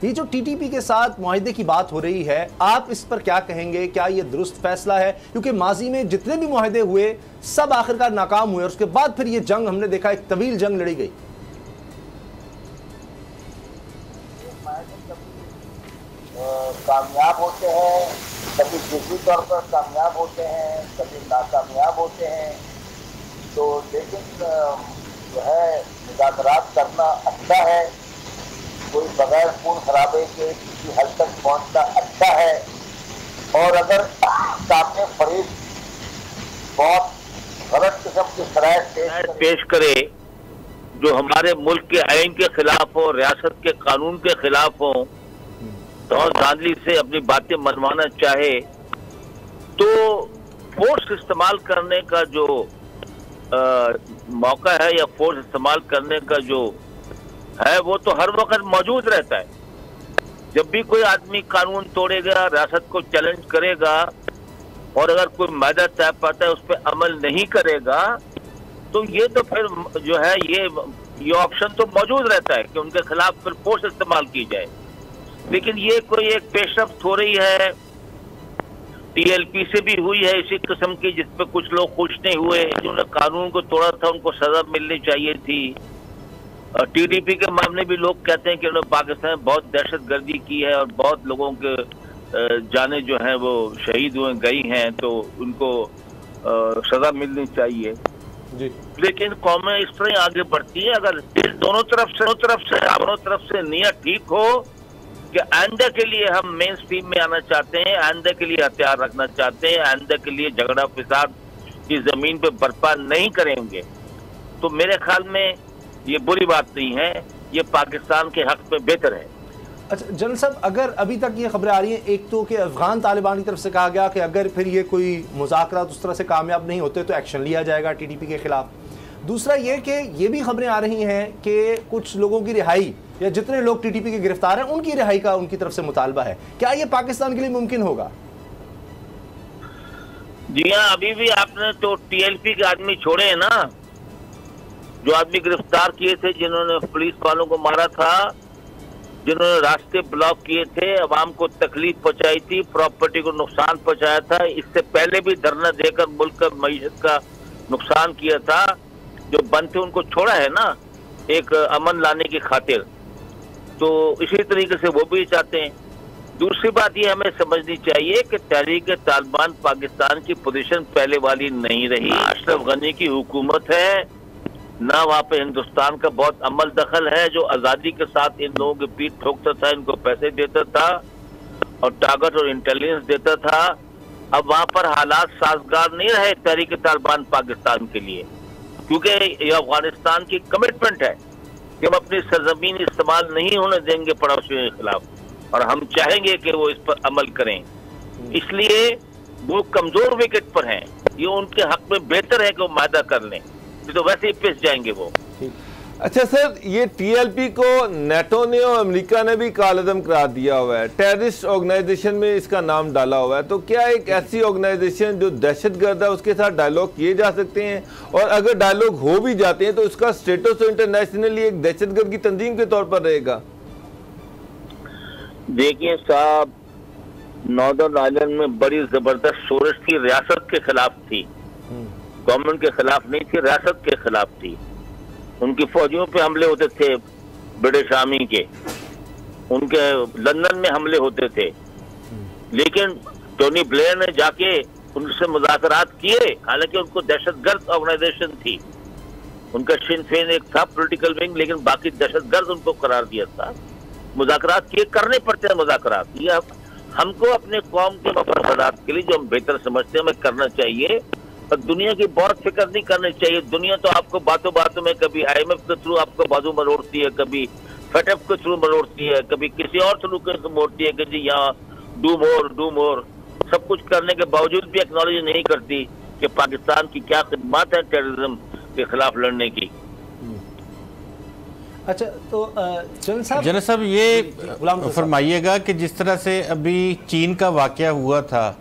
یہ جو T T P کے ساتھ معاہدے کی بات ہو رہی ہے، آپ اس پر کیا کہیں گے؟ کیا یہ درست فیصلہ ہے؟ کیونکہ ماضی میں جتنے بھی معاہدے ہوئے سب آخرکار ناکام ہوئے، اور اس کے بعد پھر یہ جنگ ہم نے دیکھا، ایک طویل جنگ لڑی گئی۔ کامیاب ہوتے ہیں، کبھی جزوی طور پر کامیاب ہوتے ہیں، کبھی ناکامیاب ہوتے ہیں، تو لیکن جو ہے مذاکرات کرنا اچھا ہے، کوئی بغیر خون خرابے کے کسی حد تک پہنچنا اچھا ہے، اور اگر سامنے فریق بہت غلط قسم کی شرائط پیش کرے جو ہمارے ملک کے آئین کے خلاف ہو، ریاست کے قانون کے خلاف ہوں، تو دھاندلی سے اپنی باتیں منوانا چاہے، تو فورس استعمال کرنے کا جو موقع ہے یا فورس استعمال کرنے کا جو ہے وہ تو ہر وقت موجود رہتا ہے۔ جب بھی کوئی آدمی قانون توڑے گا، ریاست کو چیلنج کرے گا، اور اگر کوئی معاہدہ طے پاتا ہے اس پہ عمل نہیں کرے گا، تو یہ تو پھر جو ہے یہ آپشن تو موجود رہتا ہے کہ ان کے خلاف پھر فورس استعمال کی جائے۔ لیکن یہ کوئی ایک پیش رفت ہو رہی ہے، ٹی ایل پی سے بھی ہوئی ہے اسی قسم کی، جس پہ کچھ لوگ خوش نہیں ہوئے، جنہوں نے قانون کو توڑا تھا ان کو سزا ملنی چاہیے تھی۔ ٹی ڈی پی کے معاملے بھی لوگ کہتے ہیں کہ انہوں نے پاکستان میں بہت دہشت گردی کی ہے اور بہت لوگوں کے جانیں جو ہیں وہ شہید ہوئے گئی ہیں، تو ان کو سزا ملنی چاہیے۔ لیکن قومیں اس طرح آگے بڑھتی ہیں اگر دونوں طرف سے نیت ٹھیک ہو کہ آئندہ کے لیے ہم مین سٹریم میں آنا چاہتے ہیں، آئندہ کے لیے ہتھیار رکھنا چاہتے ہیں، آئندہ کے لیے جھگڑا فساد کی زمین پہ برپا نہیں کریں گے، تو میرے خیال میں یہ بری بات نہیں ہے، یہ پاکستان کے حق میں بہتر ہے۔ اچھا جنرل صاحب، اگر ابھی تک یہ خبریں آ رہی ہیں، ایک تو کہ افغان طالبان کی طرف سے کہا گیا کہ اگر پھر یہ کوئی مذاکرات اس طرح سے کامیاب نہیں ہوتے تو ایکشن لیا جائے گا ٹی ٹی پی کے خلاف۔ دوسرا یہ کہ یہ بھی خبریں آ رہی ہیں کہ کچھ لوگوں کی رہائی یا جتنے لوگ ٹی ٹی پی کے گرفتار ہیں ان کی رہائی کا ان کی طرف سے مطالبہ ہے، کیا یہ پاکستان کے لیے ممکن ہوگا؟ جی ہاں، ابھی بھی آپ نے تو ٹی ایل پی کے آدمی چھوڑے ہیں نا، جو آدمی گرفتار کیے تھے، جنہوں نے پولیس والوں کو مارا تھا، جنہوں نے راستے بلاک کیے تھے، عوام کو تکلیف پہنچائی تھی، پراپرٹی کو نقصان پہنچایا تھا، اس سے پہلے بھی دھرنا دے کر ملک کا معیشت کا نقصان کیا تھا، جو بند تھے ان کو چھوڑا ہے نا ایک امن لانے کی خاطر، تو اسی طریقے سے وہ بھی چاہتے ہیں۔ دوسری بات یہ ہمیں سمجھنی چاہیے کہ تحریک طالبان پاکستان کی پوزیشن پہلے والی نہیں رہی، اشرف غنی کی حکومت ہے، نہ وہاں پہ ہندوستان کا بہت عمل دخل ہے جو آزادی کے ساتھ ان لوگوں کے پیٹ ٹھوکتا تھا، ان کو پیسے دیتا تھا اور ٹارگٹ اور انٹیلیجنس دیتا تھا۔ اب وہاں پر حالات سازگار نہیں رہے تحریک طالبان پاکستان کے لیے، کیونکہ یہ افغانستان کی کمٹمنٹ ہے کہ ہم اپنی سرزمین استعمال نہیں ہونے دیں گے پڑوسیوں کے خلاف، اور ہم چاہیں گے کہ وہ اس پر عمل کریں، اس لیے وہ کمزور وکٹ پر ہیں، یہ ان کے حق میں بہتر ہے کہ وہ معاہدہ کر لیں، تو ویسے ہی پس جائیں گے وہ۔ اچھا سر، یہ ٹی ایل پی کو نیٹو نے اور امریکہ نے بھی کالعدم قرار دیا ہوا ہے، ٹیررسٹ آرگنائزیشن میں اس کا نام ڈالا ہوا ہے، تو کیا ایک ایسی آرگنائزیشن جو دہشت گرد ہے اس کے ساتھ ڈائیلاگ کیے جا سکتے ہیں؟ اور اگر ڈائیلاگ ہو بھی جاتے ہیں تو اس کا سٹیٹس انٹرنیشنلی ایک دہشت گرد کی تنظیم کے طور پر رہے گا؟ دیکھیے صاحب، ناردرن آئرلینڈ میں بڑی زبردست شورش تھی، ریاست کے خلاف تھی، گورنمنٹ کے خلاف نہیں تھی، ریاست کے خلاف تھی۔ ان کی فوجیوں پہ حملے ہوتے تھے برٹش آرمی کے، ان کے لندن میں حملے ہوتے تھے، لیکن ٹونی بلیئر نے جا کے ان سے مذاکرات کیے، حالانکہ ان کو دہشت گرد آرگنائزیشن تھی، ان کا شن فین ایک تھا پولیٹیکل ونگ، لیکن باقی دہشت گرد ان کو قرار دیا تھا۔ مذاکرات کیے، کرنے پڑتے ہیں مذاکرات، یہ ہم کو اپنے قوم کے مفادات کے لیے جو ہم بہتر سمجھتے ہیں ہمیں کرنا چاہیے، اور دنیا کی بہت فکر نہیں کرنی چاہیے۔ دنیا تو آپ کو باتوں باتوں میں کبھی آئی ایم ایف کے تھرو آپ کو بازو مروڑتی ہے، کبھی فیٹ ایف کے تھرو مروڑتی ہے، کبھی کسی اور تھرو کے موڑتی ہے کہ جی یہاں ڈو مور، سب کچھ کرنے کے باوجود بھی ایکنالوجی نہیں کرتی کہ پاکستان کی کیا خدمات ہیں ٹیررزم کے خلاف لڑنے کی۔ اچھا تو جنرل صاحب یہ فرمائیے گا کہ جس طرح سے ابھی چین کا واقعہ ہوا تھا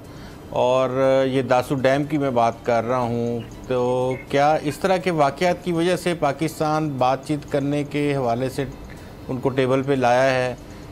اور یہ داسو ڈیم کی میں بات کر رہا ہوں، تو کیا اس طرح کے واقعات کی وجہ سے پاکستان بات چیت کرنے کے حوالے سے ان کو ٹیبل پہ لایا ہے،